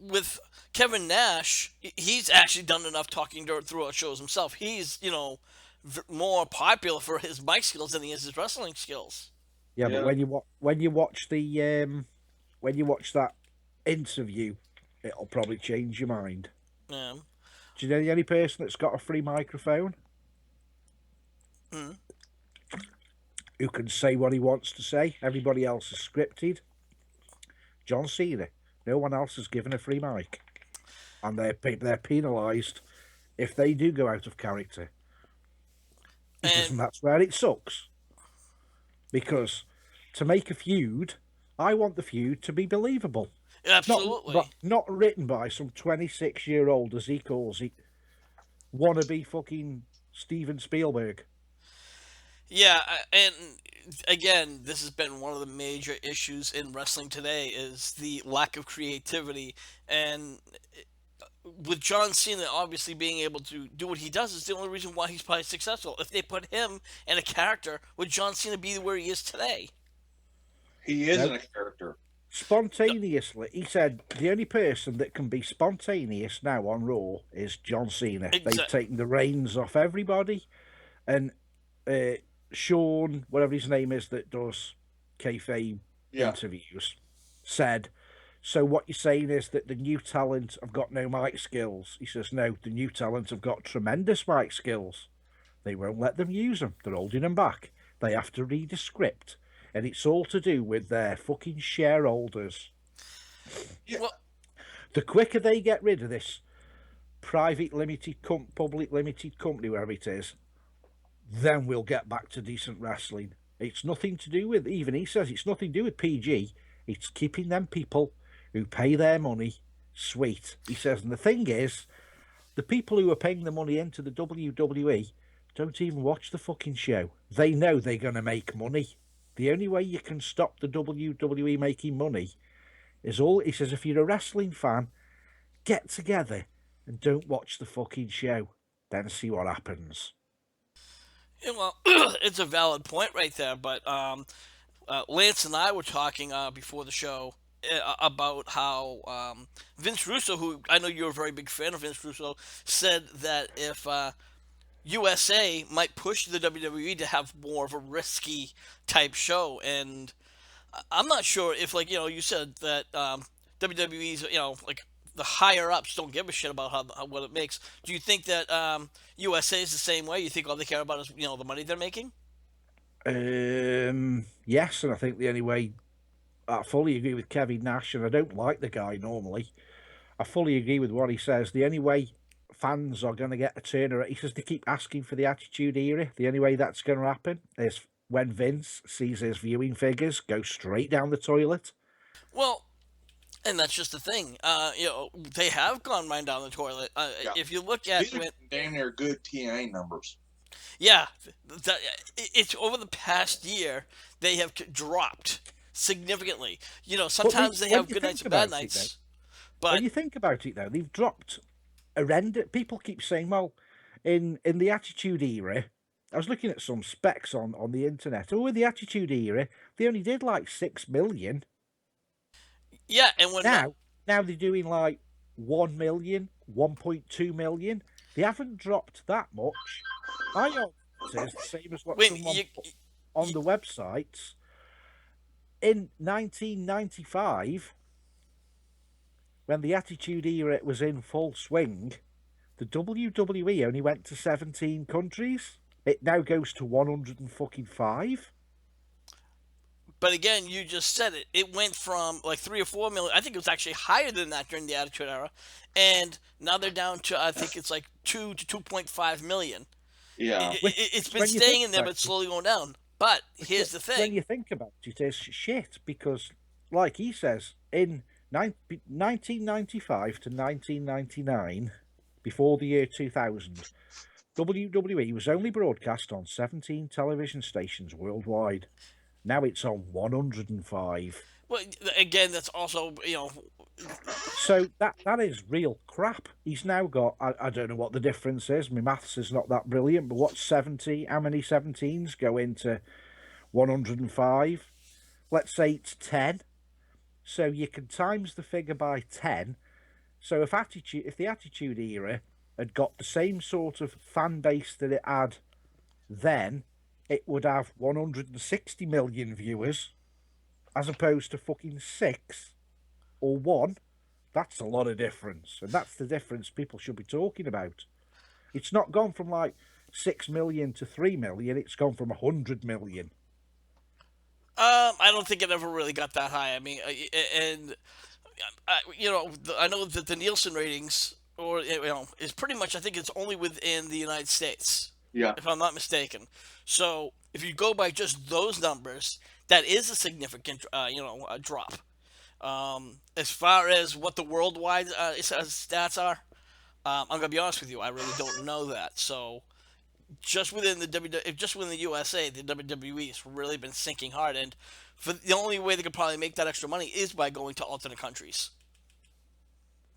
with Kevin Nash, he's actually done enough talking throughout shows himself. He's, more popular for his mic skills than he is his wrestling skills. Yeah, but Yeah. when you watch when you watch that interview, it'll probably change your mind. Yeah. Do you know the only person that's got a free microphone Mm. who can say what he wants to say? Everybody else is scripted. John Cena. No one else is given a free mic, and they're penalised if they do go out of character. Because And that's where it sucks. Because to make a feud, I want the feud to be believable. absolutely. Not written by some 26-year-old, as he calls it, wannabe fucking Steven Spielberg. Yeah, and again, this has been one of the major issues in wrestling today is the lack of creativity. And with John Cena obviously being able to do what he does is the only reason why he's probably successful. If they put him in a character, would John Cena be where he is today? He isn't a character. Spontaneously, he said the only person that can be spontaneous now on Raw is John Cena. They've taken the reins off everybody, and Sean, whatever his name is, that does kayfabe interviews, said, so what you're saying is that the new talent have got no mic skills? He says, no, the new talent have got tremendous mic skills. They won't let them use them. They're holding them back. They have to read a script. And it's all to do with their fucking shareholders. Yeah. Well, The quicker they get rid of this private public limited company, wherever it is, then we'll get back to decent wrestling. It's nothing to do with, even he says, it's nothing to do with PG. It's keeping them people who pay their money sweet. He says, and the thing is, the people who are paying the money into the WWE don't even watch the fucking show. They know they're going to make money. The only way you can stop the WWE making money is he says, if you're a wrestling fan, get together and don't watch the fucking show. Then see what happens. yeah, well, it's a valid point right there, but Lance and I were talking before the show about how Vince Russo, who I know you're a very big fan of Vince Russo, said that if USA might push the WWE to have more of a risky type show, and I'm not sure if, like, you said that WWE's, like, the higher ups don't give a shit about what it makes. Do you think that USA is the same way? You think all they care about is the money they're making? Yes, and I think the only way, I fully agree with Kevin Nash, and I don't like the guy normally. I fully agree with what he says. The only way fans are going to get a turnaround, he says they keep asking for the Attitude Era. The only way that's going to happen is when Vince sees his viewing figures go straight down the toilet. Well, and that's just the thing. They have gone right down the toilet. If you look at These are damn near good TNA numbers. yeah, it's over the past year they have dropped significantly. Sometimes they have good nights and bad nights. But when you think about it, though, they've dropped horrendous. People keep saying, well, in the Attitude Era, I was looking at some specs on the internet. Oh, in the Attitude Era, they only did like 6 million. Yeah, and now they're doing like 1 million, 1.2 million. They haven't dropped that much. I know it's the same as what someone put on the websites. In 1995, when the Attitude Era was in full swing, the WWE only went to 17 countries. It now goes to 105. But again, you just said it. It went from like 3 or 4 million. I think it was actually higher than that during the Attitude Era, and now they're down to, I think it's like 2 to 2.5 million. Yeah, it's been staying in there, but slowly going down. But here's the thing: when you think about it, it's shit because, like he says, in 1995 to 1999, before the year 2000, WWE was only broadcast on 17 television stations worldwide. Now it's on 105. Well, again, that's also, So that is real crap. He's now got, I don't know what the difference is. My maths is not that brilliant, but what's 70? How many 17s go into 105? Let's say it's 10. So you can times the figure by 10, So if the Attitude Era had got the same sort of fan base that it had then, it would have 160 million viewers as opposed to fucking 6 or 1. That's a lot of difference, and that's the difference people should be talking about. It's not gone from like 6 million to 3 million, it's gone from 100 million. I don't think it ever really got that high. I mean, and I know that the Nielsen ratings, or is pretty much. I think it's only within the United States, Yeah. if I'm not mistaken. So if you go by just those numbers, that is a significant, a drop. As far as what the worldwide stats are, I'm gonna be honest with you. I really don't know that. So just within the USA, the WWE has really been sinking hard, and for the only way they could probably make that extra money is by going to alternate countries.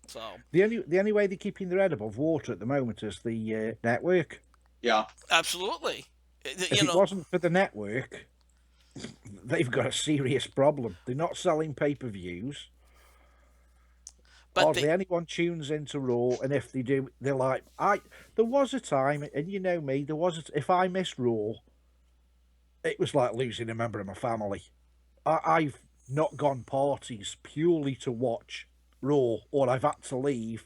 So The only way they're keeping their head above water at the moment is the network. Yeah. absolutely, If it wasn't for the network, they've got a serious problem. They're not selling pay-per-views. but Hardly anyone tunes into Raw, and if they do, they're like, There was a time, and you know me, if I missed Raw, it was like losing a member of my family. I've not gone parties purely to watch Raw, or I've had to leave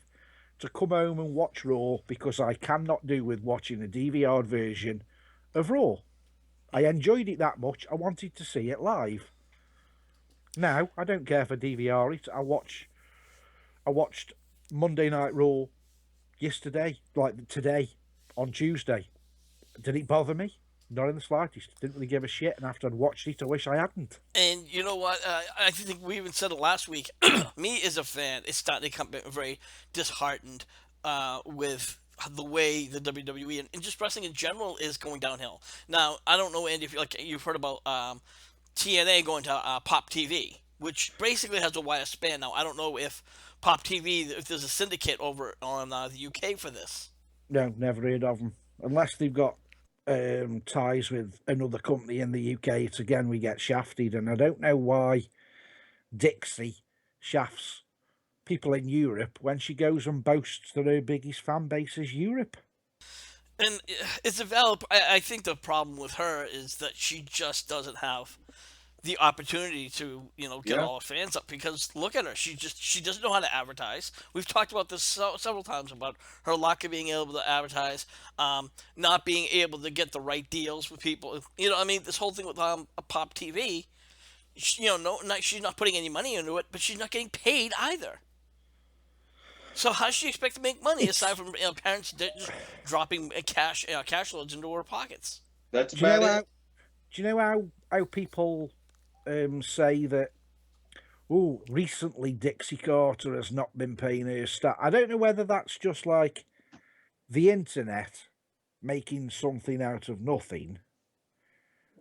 to come home and watch Raw because I cannot do with watching a DVR version of Raw. I enjoyed it that much, I wanted to see it live. Now, I don't care for DVR it. I watched Monday Night Raw yesterday, like today, on Tuesday. Did it bother me? Not in the slightest. Didn't really give a shit, and after I'd watched it, I wish I hadn't. And you know what? I think we even said it last week. Me as a fan, it's starting to become very disheartened with the way the WWE and just wrestling in general is going downhill. Now, I don't know, Andy, if you've heard about TNA going to Pop TV, which basically has a wider span now. I don't know if Pop TV, if there's a syndicate over on the UK for this. No, never heard of them. Unless they've got ties with another company in the UK, it's again we get shafted, and I don't know why Dixie shafts people in Europe when she goes and boasts that her biggest fan base is Europe. And it's a valid. I think the problem with her is that she just doesn't have the opportunity to get all her fans up, because look at her, she doesn't know how to advertise. We've talked about this several times about her lack of being able to advertise, not being able to get the right deals with people. I mean, this whole thing with a Pop TV, she's not putting any money into it, but she's not getting paid either. So how does she expect to make money aside from parents just dropping cash loads into her pockets? That's about it. Do you know how people say that, recently Dixie Carter has not been paying her staff? I don't know whether that's just like the internet making something out of nothing,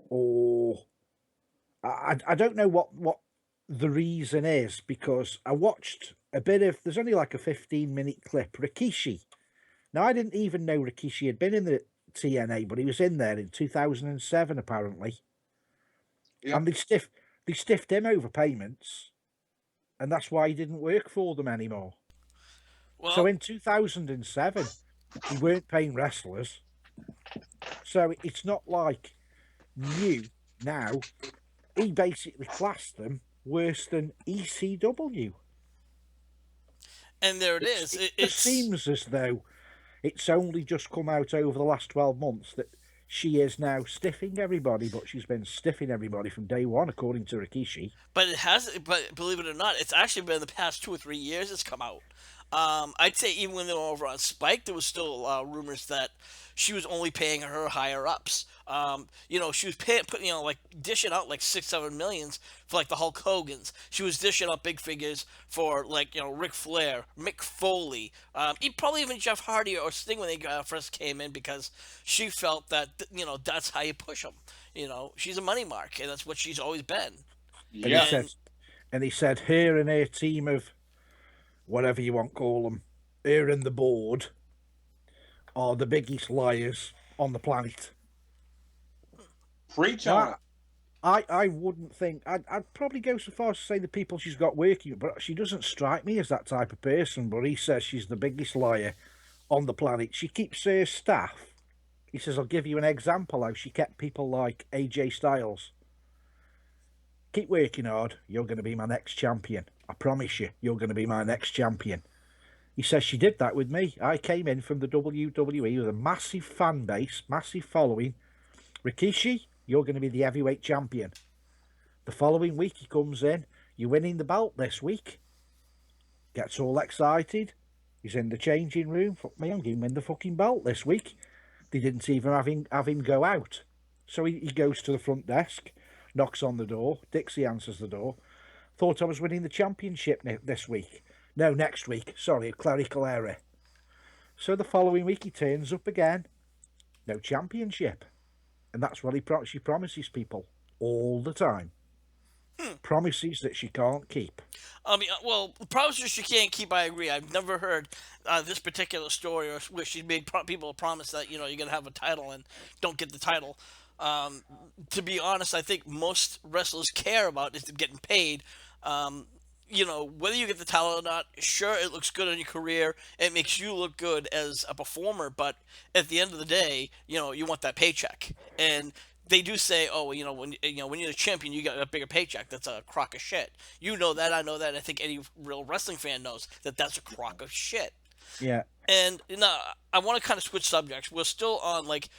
or I don't know what the reason is, because I watched a bit of, there's only like a 15-minute clip, Rikishi. Now, I didn't even know Rikishi had been in the TNA, but he was in there in 2007, apparently. Yeah. And they stiffed him over payments, and that's why he didn't work for them anymore. Well, So in 2007, he weren't paying wrestlers. So it's not like new now. He basically classed them worse than ECW. and there it is. It seems as though it's only just come out over the last 12 months that she is now stiffing everybody, but she's been stiffing everybody from day one, according to Rikishi. But but believe it or not, it's actually been the past 2 or 3 years it's come out. I'd say even when they were over on Spike, there was still rumors that she was only paying her higher ups. She was like dishing out like 6-7 millions for like the Hulk Hogan's. She was dishing out big figures for like Ric Flair, Mick Foley, probably even Jeff Hardy or Sting when they first came in, because she felt that that's how you push them. She's a money mark, and that's what she's always been. Yeah. And he said her and her team of whatever you want to call them, her and the board, are the biggest liars on the planet. Preach Now, on it. I wouldn't think I'd probably go so far as to say the people she's got working, but she doesn't strike me as that type of person. But he says she's the biggest liar on the planet. She keeps her staff. He says, I'll give you an example how she kept people like AJ Styles. Keep working hard. You're going to be my next champion. I promise you, you're going to be my next champion. He says she did that with me. I came in from the WWE with a massive fan base, massive following. Rikishi, you're going to be the heavyweight champion. The following week he comes in. You're winning the belt this week. Gets all excited. He's in the changing room. Fuck me, I'm going to win the fucking belt this week. They didn't even have him go out. So he goes to the front desk, knocks on the door. Dixie answers the door. Thought I was winning the championship this week. No, next week. Sorry, a clerical error. So the following week he turns up again. No championship. And that's what she promises people all the time. Promises that she can't keep. Well, promises she can't keep. I agree. I've never heard this particular story where she made people a promise that you're gonna have a title and don't get the title. To be honest, I think most wrestlers care about is getting paid. Whether you get the title or not, sure, it looks good in your career. It makes you look good as a performer, but at the end of the day, you want that paycheck. And they do say, oh, when you're the champion, you get a bigger paycheck. That's a crock of shit. You know that, I know that. I think any real wrestling fan knows that that's a crock of shit. Yeah. And I want to kind of switch subjects. We're still on like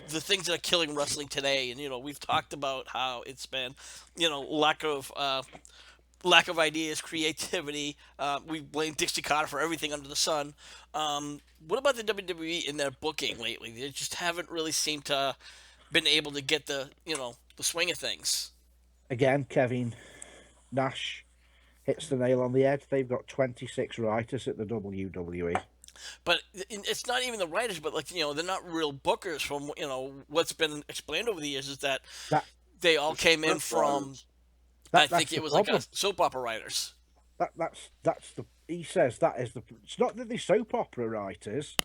the things that are killing wrestling today, and we've talked about how it's been, lack of ideas, creativity. We blame Dixie Carter for everything under the sun. What about the WWE in their booking lately? They just haven't really seemed to been able to get the swing of things. Again, Kevin Nash hits the nail on the head. They've got 26 writers at the WWE. But it's not even the writers, but they're not real bookers. From what's been explained over the years is that they all came in from. I think it was problem. Like soap opera writers. He says that is the. It's not that they're soap opera writers.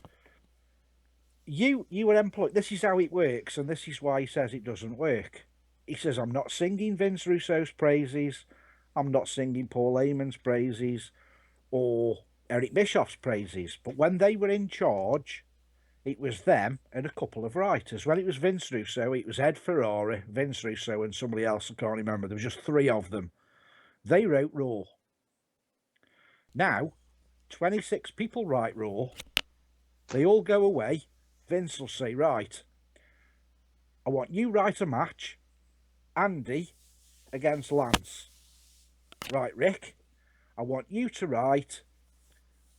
You were employed. This is how it works, and this is why he says it doesn't work. He says, I'm not singing Vince Russo's praises. I'm not singing Paul Heyman's praises or Eric Bischoff's praises. But when they were in charge, it was them and a couple of writers. When it was Vince Russo, it was Ed Ferrara, Vince Russo, and somebody else. I can't remember. There was just 3 of them. They wrote Raw. Now, 26 people write Raw. They all go away. Vince will say, right, I want you write a match. Andy against Lance. Right, Rick, I want you to write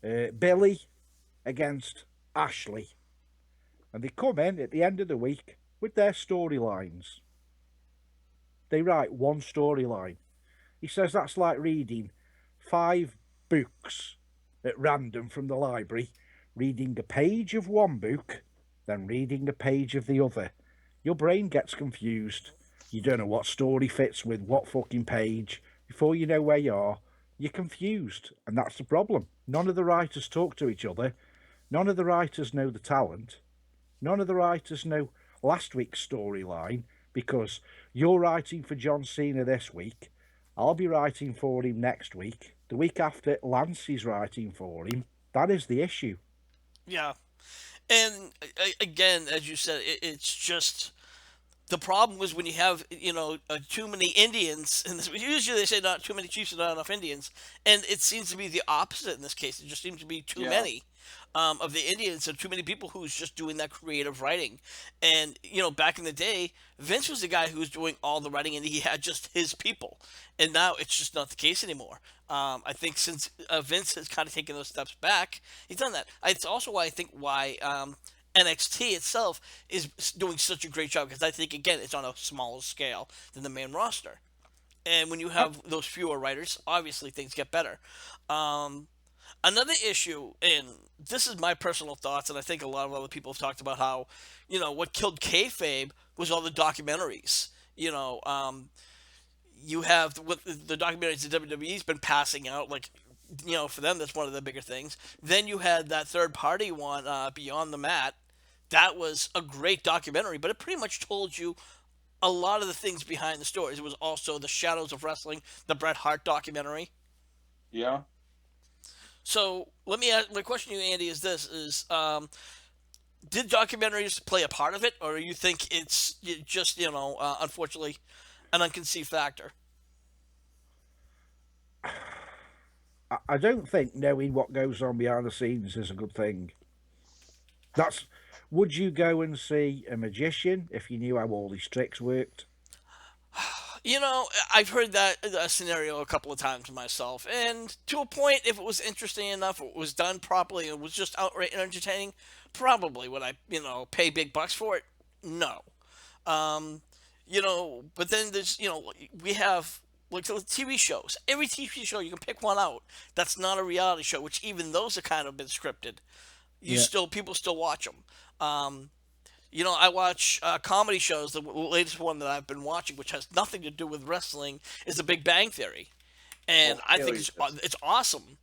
Billy against Ashley. And they come in at the end of the week with their storylines. They write one storyline. He says that's like reading 5 books at random from the library, reading a page of one book, then reading a page of the other. Your brain gets confused. You don't know what story fits with what fucking page. Before you know where you are, you're confused. And that's the problem. None of the writers talk to each other. None of the writers know the talent. None of the writers know last week's storyline, because you're writing for John Cena this week. I'll be writing for him next week. The week after, Lance is writing for him. That is the issue. Yeah. And again, as you said, it's just the problem was when you have too many Indians, and usually they say not too many chiefs and not enough Indians, and it seems to be the opposite in this case. It just seems to be too many of the Indians, and too many people who's just doing that creative writing. And back in the day, Vince was the guy who was doing all the writing, and he had just his people. And now it's just not the case anymore. I think since Vince has kind of taken those steps back, he's done that. It's also why NXT itself is doing such a great job, because I think, again, it's on a smaller scale than the main roster. And when you have those fewer writers, obviously things get better. Another issue, and this is my personal thoughts, and I think a lot of other people have talked about how, what killed kayfabe was all the documentaries. You have what the documentaries the WWE's been passing out, like, for them, that's one of the bigger things. Then you had that third-party one, Beyond the Mat. That was a great documentary, but it pretty much told you a lot of the things behind the stories. It was also the Shadows of Wrestling, the Bret Hart documentary. Yeah. So let me ask. My question to you, Andy, is this: did documentaries play a part of it, or you think it's just unfortunately, an unconceived factor? I don't think knowing what goes on behind the scenes is a good thing. That's. Would you go and see a magician if you knew how all these tricks worked? I've heard that scenario a couple of times myself, and to a point, if it was interesting enough, it was done properly, and it was just outright entertaining, probably would I, pay big bucks for it? No. Um, but then we have like the TV shows. Every TV show you can pick one out that's not a reality show, which even those are kind of been scripted. Yeah. People still watch them. I watch comedy shows. The latest one that I've been watching, which has nothing to do with wrestling, is The Big Bang Theory, and Oh, I hell think yes. it's awesome.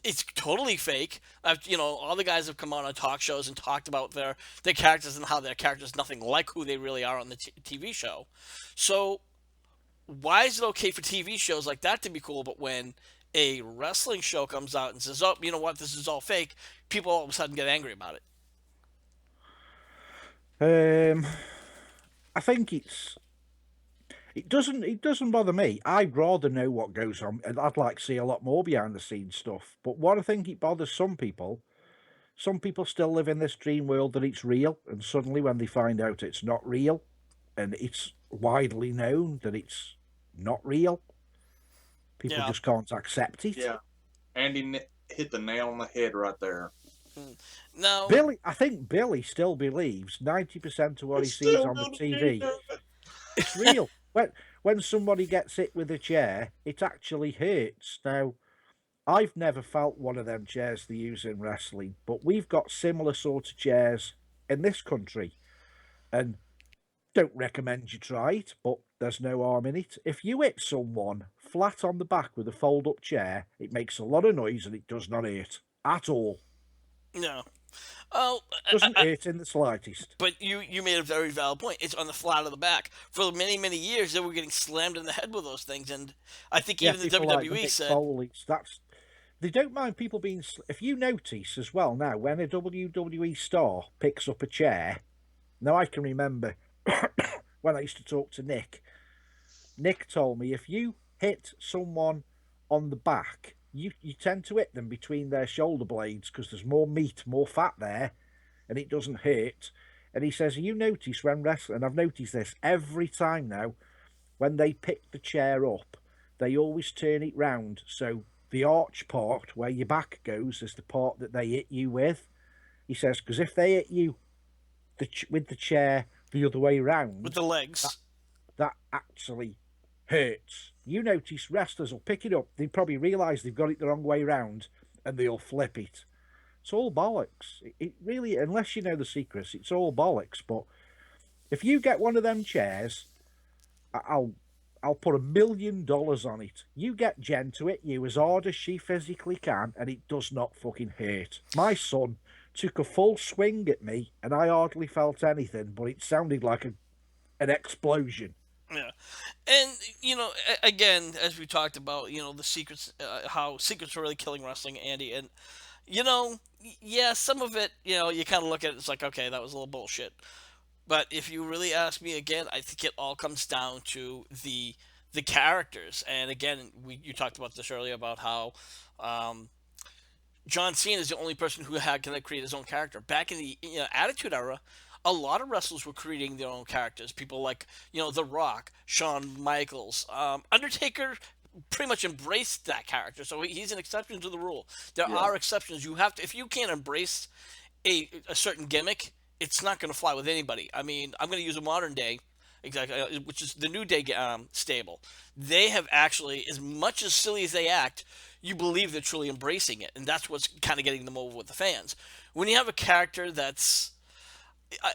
It's totally fake. All the guys have come out on talk shows and talked about their characters and how their characters nothing like who they really are on the TV show. So why is it okay for TV shows like that to be cool, but when a wrestling show comes out and says, "Oh, you know what? This is all fake," people all of a sudden get angry about it. Um, I think it doesn't bother me. I'd rather know what goes on, and I'd like to see a lot more behind the scenes stuff. But what I think it bothers some people still live in this dream world that it's real, and suddenly when they find out it's not real, and it's widely known that it's not real, people Yeah. just can't accept it. Yeah. Andy hit the nail on the head right there. Now, I think Billy still believes 90% of what he It's sees still on the gonna TV, be it's real. When somebody gets hit with a chair, it actually hurts. Now, I've never felt one of them chairs they use in wrestling, but we've got similar sort of chairs in this country, and don't recommend you try it, but there's no harm in it. If you hit someone flat on the back with a fold-up chair, it makes a lot of noise and it does not hurt at all. no. Oh, Doesn't hurt in the slightest. but you made a very valid point. It's on the flat of the back. For many many years, they were getting slammed in the head with those things, and I think Yeah, even the people like the WWE Mick said, Foley's. They don't mind people being. If you notice as well now, when a WWE star picks up a chair, now I can remember when I used to talk to Nick. Nick told me if you hit someone on the back, you tend to hit them between their shoulder blades because there's more meat, more fat there, and it doesn't hurt. And he says, you notice when wrestling, and I've noticed this every time now, when they pick the chair up, they always turn it round. So the arch part where your back goes is the part that they hit you with. He says, because if they hit you with the chair the other way with round, the legs. that actually hurts. You notice wrestlers will pick it up, they probably realise they've got it the wrong way round, and they'll flip it. It's all bollocks. It really, unless you know the secrets, it's all bollocks. But if you get one of them chairs, I'll put $1 million on it. You get Jen to hit you as hard as she physically can, and it does not fucking hurt. My son took a full swing at me, and I hardly felt anything, but it sounded like an explosion. Yeah, and again, as we talked about, the secrets, how secrets are really killing wrestling, Andy, and yeah, some of it, you kind of look at it, it's like, okay, that was a little bullshit. But if you really ask me again, I think it all comes down to the characters. And again, you talked about this earlier about how um, John Cena is the only person who had can create his own character. Back in the Attitude Era, a lot of wrestlers were creating their own characters. People like The Rock, Shawn Michaels, Undertaker. Pretty much embraced that character, so he's an exception to the rule. There Yeah. are exceptions. You have to, if you can't embrace a certain gimmick, it's not going to fly with anybody. I mean, I'm going to use a modern day, exactly, which is the New Day stable. They have actually, as much as silly as they act, you believe they're truly embracing it, and that's what's kind of getting them over with the fans. When you have a character that's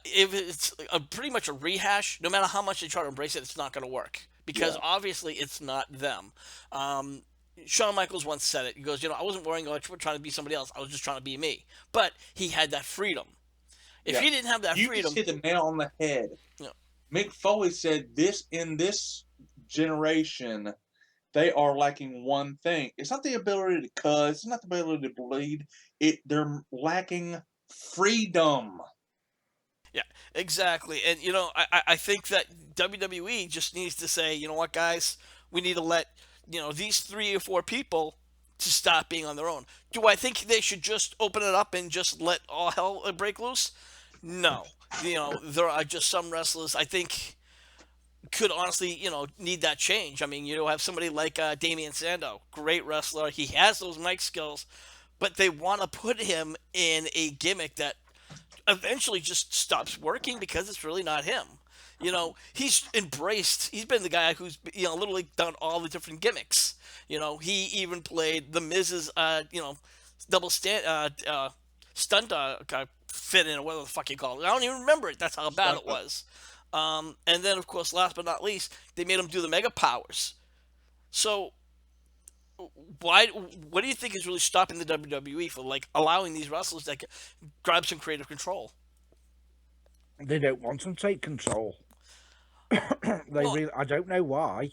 if it's pretty much a rehash, no matter how much they try to embrace it, it's not going to work because Yeah. obviously it's not them. Shawn Michaels once said it. He goes, I wasn't worrying about trying to be somebody else. I was just trying to be me. But he had that freedom. If Yeah. he didn't have that You freedom, just hit the nail on the head. you know, Mick Foley said in this generation, they are lacking one thing. It's not the ability to cuss. It's not the ability to bleed. They're lacking freedom. Yeah, exactly. And I think that WWE just needs to say, you know what, guys, we need to let these 3 or 4 people to stop being on their own. Do I think they should just open it up and just let all hell break loose? No. There are just some wrestlers I think could honestly, need that change. I mean, have somebody like Damian Sandow, great wrestler. He has those mic skills, but they want to put him in a gimmick that eventually just stops working because it's really not him. He's been the guy who's, literally done all the different gimmicks. He even played the Miz's, double stunt fit in, or whatever the fuck you call it. I don't even remember it. That's how bad it was. And then, of course, last but not least, they made him do the Mega Powers. So, what do you think is really stopping the WWE for allowing these wrestlers that grab some creative control? They don't want to take control. Well, I don't know why.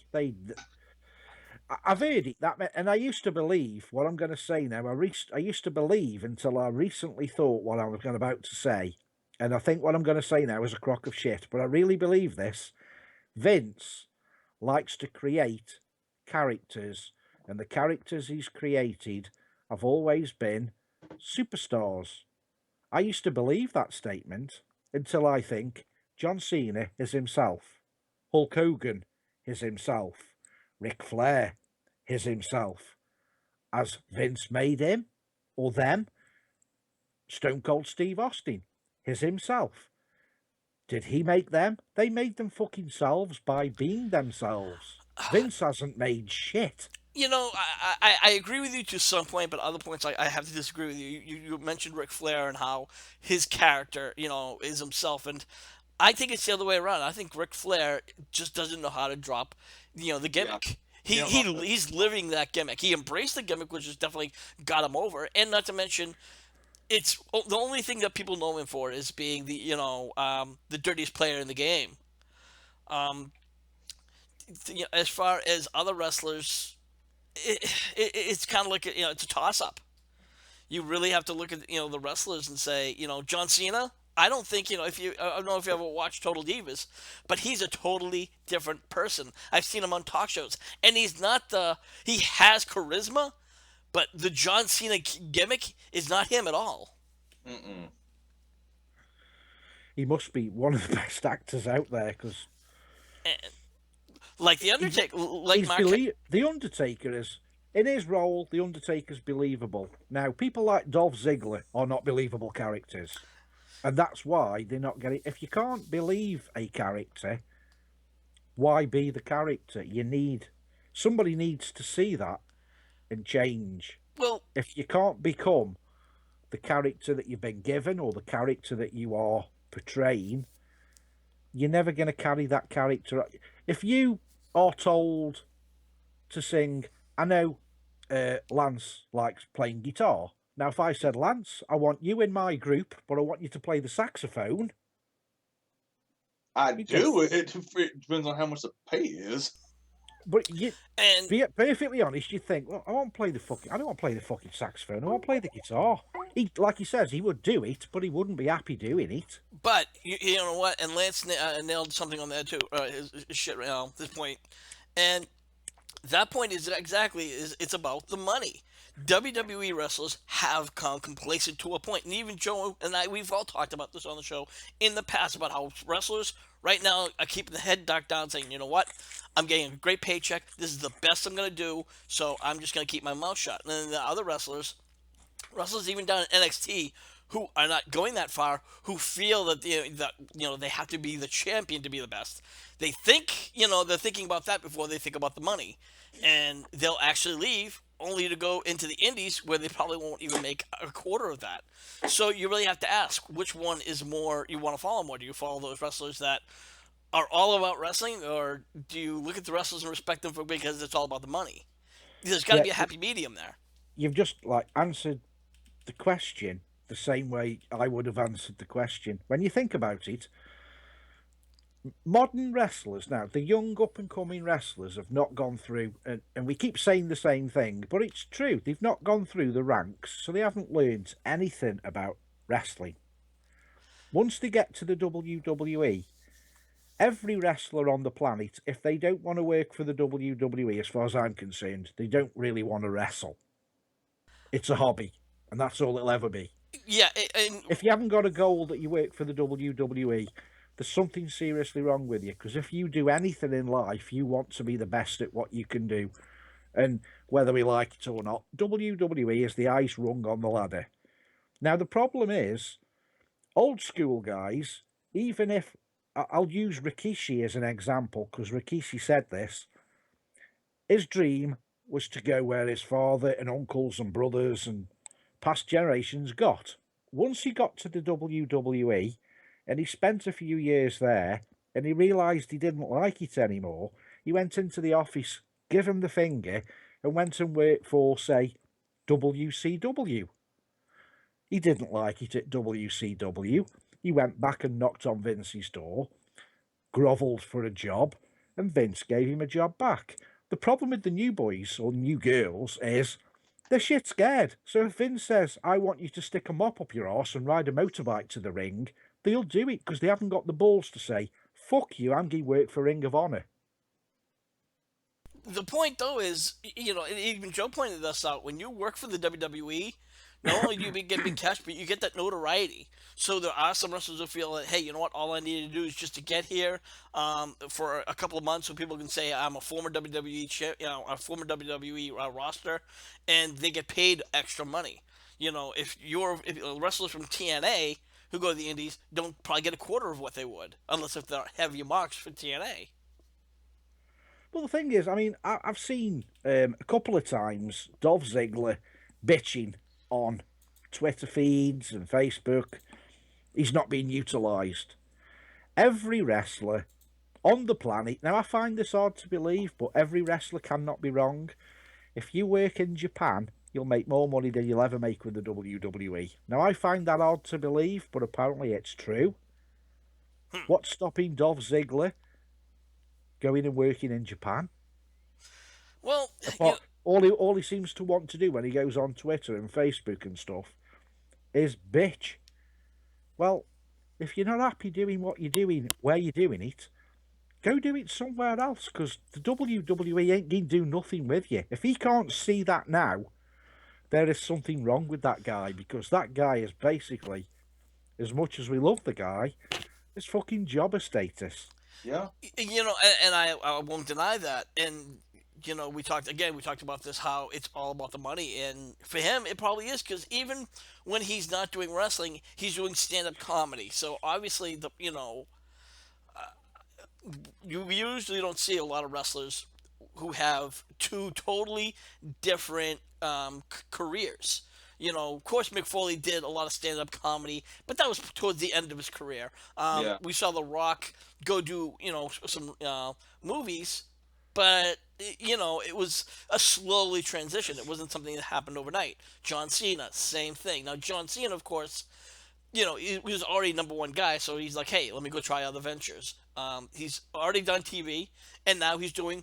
I've heard it and I used to believe what I'm going to say now. I used to believe until I recently thought what I was about to say, and I think what I'm going to say now is a crock of shit. But I really believe this. Vince likes to create characters, and the characters he's created have always been superstars. I used to believe that statement until I think John Cena is himself, Hulk Hogan is himself, Ric Flair is himself. As Vince made him or them, Stone Cold Steve Austin is himself. Did he make them? They made them fucking selves by being themselves. Vince hasn't made shit. I agree with you to some point, but other points I have to disagree with you. You mentioned Ric Flair and how his character, is himself, and I think it's the other way around. I think Ric Flair just doesn't know how to drop, the gimmick. He's living that gimmick. He embraced the gimmick, which has definitely got him over, and not to mention, it's the only thing that people know him for is being the dirtiest player in the game. Um, as far as other wrestlers, it's kind of like it's a toss up. You really have to look at the wrestlers and say John Cena. I don't think if you I don't know if you ever watched Total Divas, but he's a totally different person. I've seen him on talk shows, and he has charisma, but the John Cena gimmick is not him at all. Mm-mm. He must be one of the best actors out there because Like the Undertaker, like Mark. The Undertaker is in his role. The Undertaker's believable. Now, people like Dolph Ziggler are not believable characters, and that's why they're not getting. If you can't believe a character, why be the character? Somebody needs to see that and change. Well, If you can't become the character that you've been given or the character that you are portraying, you're never going to carry that character. If you are told to sing, I know Lance likes playing guitar. Now, if I said, Lance, I want you in my group, but I want you to play the saxophone. I do. It depends on how much the pay is. But and be perfectly honest, you think, well, I don't want to play the fucking saxophone. I want to play the guitar. Like he says, he would do it, but he wouldn't be happy doing it. But you know what? And Lance nailed something on that too. His shit right now. This point, and that point is it's about the money. WWE wrestlers have come complacent to a point, and even Joe and we've all talked about this on the show in the past about how wrestlers right now are keeping the head ducked down, saying, you know what, I'm getting a great paycheck. This is the best I'm gonna do, so I'm just gonna keep my mouth shut. And then the other wrestlers even down in NXT, who are not going that far, who feel that they have to be the champion to be the best. They think they're thinking about that before they think about the money, and they'll actually leave only to go into the indies where they probably won't even make a quarter of that. So you really have to ask which one is more you want to follow more. Do you follow those wrestlers that are all about wrestling, or do you look at the wrestlers and respect them because it's all about the money? There's got to be a happy medium there. You've just answered the question the same way I would have answered the question. When you think about it, modern wrestlers now, the young up and coming wrestlers have not gone through, and we keep saying the same thing, but it's true. They've not gone through the ranks, so they haven't learned anything about wrestling. Once they get to the WWE, every wrestler on the planet, if they don't want to work for the WWE, as far as I'm concerned, they don't really want to wrestle. It's a hobby, and that's all it'll ever be. Yeah, and If you haven't got a goal that you work for the WWE, there's something seriously wrong with you. Because if you do anything in life, you want to be the best at what you can do. And whether we like it or not, WWE is the highest rung on the ladder. Now, the problem is, old school guys, even if I'll use Rikishi as an example, because Rikishi said this, his dream was to go where his father and uncles and brothers and past generations got. Once he got to the WWE and he spent a few years there and he realised he didn't like it anymore, he went into the office, gave him the finger, and went and worked for, say, WCW. He didn't like it at WCW. He went back and knocked on Vince's door, grovelled for a job, and Vince gave him a job back. The problem with the new boys or new girls is they're shit scared. So if Vince says, I want you to stick a mop up your arse and ride a motorbike to the ring, they'll do it because they haven't got the balls to say, fuck you, I'm going to work for Ring of Honor. the point though is, and even Joe pointed this out. When you work for the WWE, not only do you get big cash, but you get that notoriety. So there are some wrestlers who feel that, hey, you know what? All I need to do is just to get here for a couple of months, so people can say I'm a former WWE, a former WWE roster, and they get paid extra money. If wrestlers from TNA who go to the Indies don't probably get a quarter of what they would, unless if they're heavy marks for TNA. Well, the thing is, I mean, I've seen a couple of times Dolph Ziggler bitching on Twitter feeds and Facebook. He's not being utilised. Every wrestler on the planet, now I find this hard to believe, but every wrestler cannot be wrong. If you work in Japan, you'll make more money than you'll ever make with the WWE. Now I find that hard to believe, but apparently it's true. What's stopping Dolph Ziggler going and working in Japan? Well, Apart, all he seems to want to do when he goes on Twitter and Facebook and stuff is bitch. Well, if you're not happy doing what you're doing, where you're doing it, go do it somewhere else, because the WWE ain't going to do nothing with you. If he can't see that now, there is something wrong with that guy, because that guy is basically, as much as we love the guy, is fucking jobber status. Yeah. and I won't deny that. And we talked about this, how it's all about the money, and for him it probably is, because even when he's not doing wrestling, he's doing stand-up comedy. So obviously you usually don't see a lot of wrestlers who have two totally different careers. Of course, Mick Foley did a lot of stand-up comedy, but that was towards the end of his career. Yeah. We saw The Rock go do, some movies, but it was a slowly transition. It wasn't something that happened overnight. John Cena, same thing. Now, John Cena, of course, he was already number one guy, so he's like, hey, let me go try other ventures. He's already done TV, and now he's doing,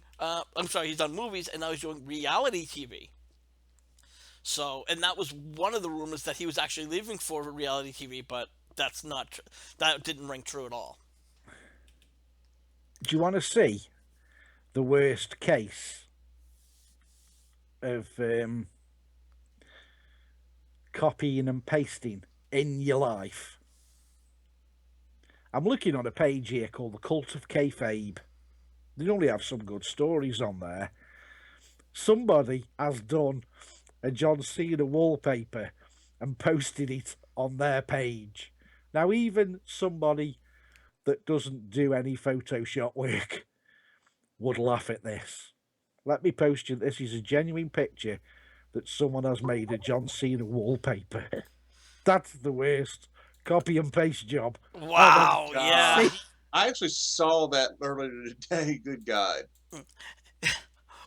he's done movies, and now he's doing reality TV. So, and that was one of the rumors, that he was actually leaving for reality TV, but that's not that didn't ring true at all. Do you want to see the worst case of copying and pasting in your life? I'm looking on a page here called The Cult of Kayfabe. They normally have some good stories on there. Somebody has done a John Cena wallpaper and posted it on their page. Now, even somebody that doesn't do any Photoshop work would laugh at this. Let me post you, this is a genuine picture that someone has made a John Cena wallpaper. That's the worst copy and paste job. Wow, yeah. I actually saw that earlier today. Good God.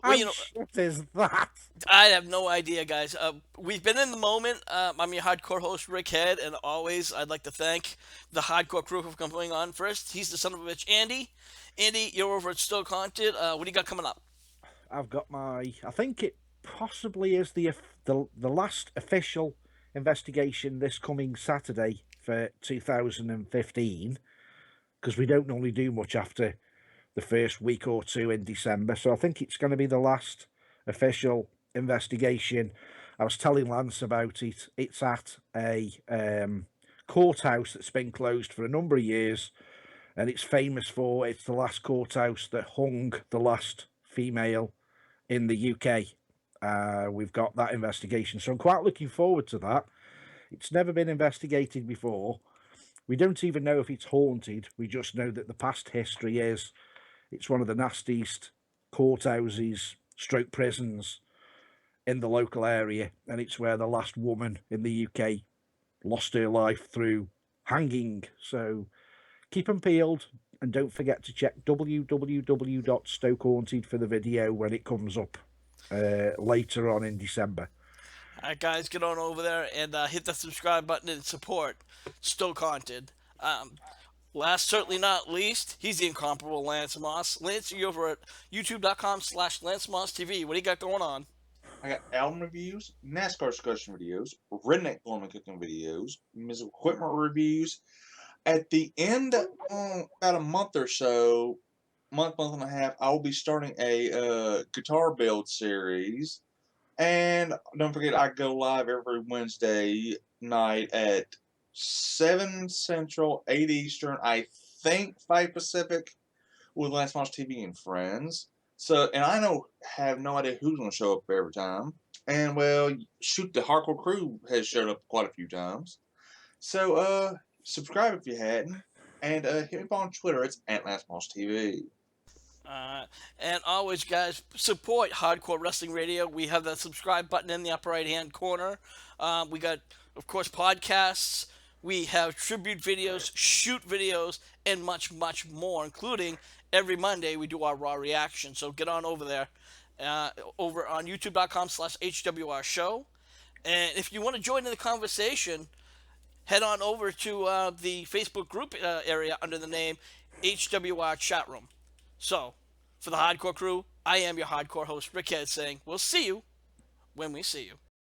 Well, How shit is that? I have no idea, guys. We've been in the moment. I'm your hardcore host, Rick Head, and always I'd like to thank the hardcore crew for coming on first. He's the son of a bitch, Andy. Andy, you're over at Still Haunted. What do you got coming up? I've got my. I think it possibly is the last official investigation this coming Saturday for 2015, because we don't normally do much after the first week or two in December. So I think it's going to be the last official investigation. I was telling Lance about it. It's at a courthouse that's been closed for a number of years, and it's famous for it's the last courthouse that hung the last female in the UK. We've got that investigation, so I'm quite looking forward to that. It's never been investigated before. We don't even know if it's haunted. We just know that the past history is it's one of the nastiest courthouses, stroke prisons in the local area, and it's where the last woman in the UK lost her life through hanging. So keep them peeled, and don't forget to check www.stokehaunted for the video when it comes up later on in December. All right, guys, get on over there and hit the subscribe button and support Still Haunted. Last, certainly not least, he's the incomparable Lance Moss. Lance, you're over at youtube.com/Lance Moss TV. What do you got going on? I got album reviews, NASCAR discussion videos, redneck farming cooking videos, musical equipment reviews. At the end, about a month or so, month and a half, I will be starting a guitar build series. And don't forget, I go live every Wednesday night at 7 Central, 8 Eastern, I think 5 Pacific, with Lance Moss TV and friends. So, and I have no idea who's going to show up every time. And, well, shoot, the Hardcore Crew has showed up quite a few times. So, subscribe if you hadn't. And hit me up on Twitter. It's at Lance Moss TV. And always, guys, support Hardcore Wrestling Radio. We have the subscribe button in the upper right-hand corner. We got, of course, podcasts. We have tribute videos, shoot videos, and much, much more, including every Monday we do our Raw reaction. So get on over there, over on youtube.com/HWR show. And if you want to join in the conversation, head on over to the Facebook group area under the name HWR Chat Room. So, for the Hardcore Crew, I am your hardcore host, Rick Head, saying we'll see you when we see you.